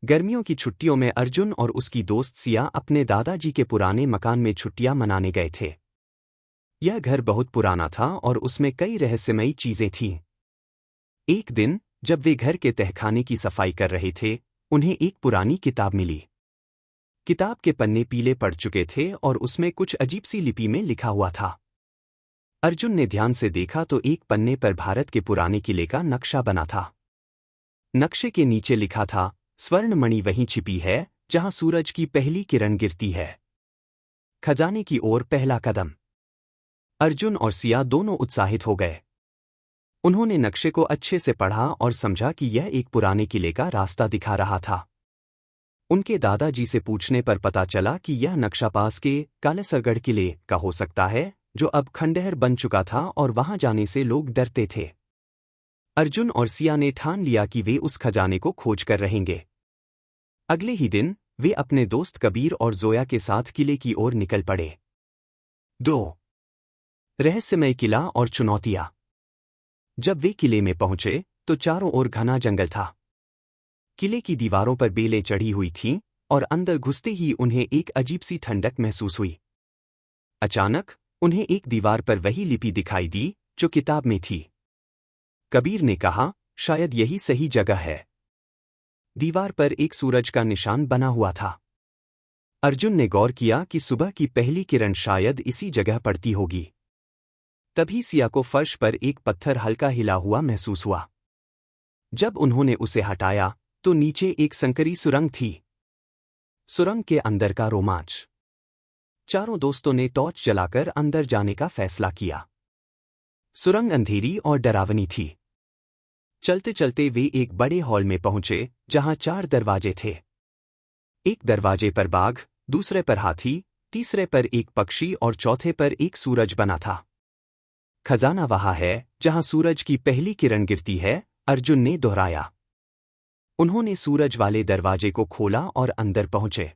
गर्मियों की छुट्टियों में अर्जुन और उसकी दोस्त सिया अपने दादाजी के पुराने मकान में छुट्टियां मनाने गए थे। यह घर बहुत पुराना था और उसमें कई रहस्यमयी चीजें थीं। एक दिन जब वे घर के तहखाने की सफाई कर रहे थे, उन्हें एक पुरानी किताब मिली। किताब के पन्ने पीले पड़ चुके थे और उसमें कुछ अजीब सी लिपि में लिखा हुआ था। अर्जुन ने ध्यान से देखा तो एक पन्ने पर भारत के पुराने किले का नक्शा बना था। नक्शे के नीचे लिखा था, स्वर्ण मणि वहीं छिपी है जहां सूरज की पहली किरण गिरती है। खजाने की ओर पहला कदम। अर्जुन और सिया दोनों उत्साहित हो गए। उन्होंने नक्शे को अच्छे से पढ़ा और समझा कि यह एक पुराने किले का रास्ता दिखा रहा था। उनके दादाजी से पूछने पर पता चला कि यह नक्शा पास के कालेसरगढ़ किले का हो सकता है, जो अब खंडहर बन चुका था और वहां जाने से लोग डरते थे। अर्जुन और सिया ने ठान लिया कि वे उस खजाने को खोज कर रहेंगे। अगले ही दिन वे अपने दोस्त कबीर और जोया के साथ किले की ओर निकल पड़े। 2. रहस्यमय किला और चुनौतियां। जब वे किले में पहुंचे तो चारों ओर घना जंगल था। किले की दीवारों पर बेलें चढ़ी हुई थीं और अंदर घुसते ही उन्हें एक अजीब सी ठंडक महसूस हुई। अचानक उन्हें एक दीवार पर वही लिपि दिखाई दी जो किताब में थी। कबीर ने कहा, शायद यही सही जगह है। दीवार पर एक सूरज का निशान बना हुआ था। अर्जुन ने गौर किया कि सुबह की पहली किरण शायद इसी जगह पड़ती होगी। तभी सिया को फर्श पर एक पत्थर हल्का हिला हुआ महसूस हुआ। जब उन्होंने उसे हटाया तो नीचे एक संकरी सुरंग थी। सुरंग के अंदर का रोमांच। चारों दोस्तों ने टॉर्च जलाकर अंदर जाने का फैसला किया। सुरंग अंधेरी और डरावनी थी। चलते चलते वे एक बड़े हॉल में पहुंचे जहां 4 दरवाजे थे। एक दरवाजे पर बाघ, दूसरे पर हाथी, तीसरे पर एक पक्षी और चौथे पर एक सूरज बना था। खजाना वहां है जहां सूरज की पहली किरण गिरती है, अर्जुन ने दोहराया। उन्होंने सूरज वाले दरवाजे को खोला और अंदर पहुंचे।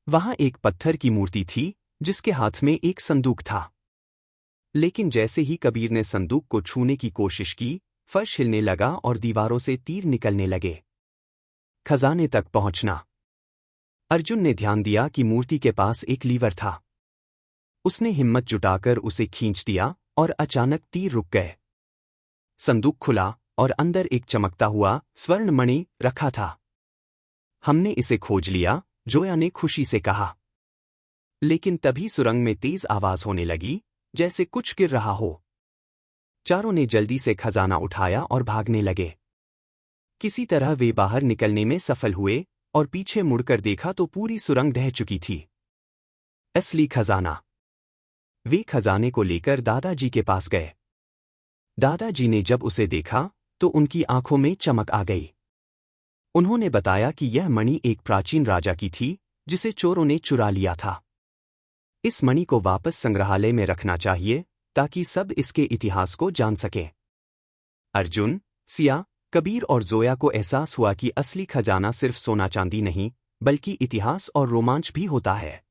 वहां एक पत्थर की मूर्ति थी जिसके हाथ में एक संदूक था। लेकिन जैसे ही कबीर ने संदूक को छूने की कोशिश की, फर्श हिलने लगा और दीवारों से तीर निकलने लगे। खजाने तक पहुंचना। अर्जुन ने ध्यान दिया कि मूर्ति के पास एक लीवर था। उसने हिम्मत जुटाकर उसे खींच दिया और अचानक तीर रुक गए। संदूक खुला और अंदर एक चमकता हुआ स्वर्ण मणि रखा था। हमने इसे खोज लिया, जोया ने खुशी से कहा। लेकिन तभी सुरंग में तेज आवाज होने लगी, जैसे कुछ गिर रहा हो। चारों ने जल्दी से खजाना उठाया और भागने लगे। किसी तरह वे बाहर निकलने में सफल हुए और पीछे मुड़कर देखा तो पूरी सुरंग ढह चुकी थी। असली खजाना। वे खजाने को लेकर दादाजी के पास गए। दादाजी ने जब उसे देखा तो उनकी आंखों में चमक आ गई। उन्होंने बताया कि यह मणि एक प्राचीन राजा की थी जिसे चोरों ने चुरा लिया था। इस मणि को वापस संग्रहालय में रखना चाहिए ताकि सब इसके इतिहास को जान सकें। अर्जुन, सिया, कबीर और जोया को एहसास हुआ कि असली खजाना सिर्फ सोना चांदी नहीं, बल्कि इतिहास और रोमांच भी होता है।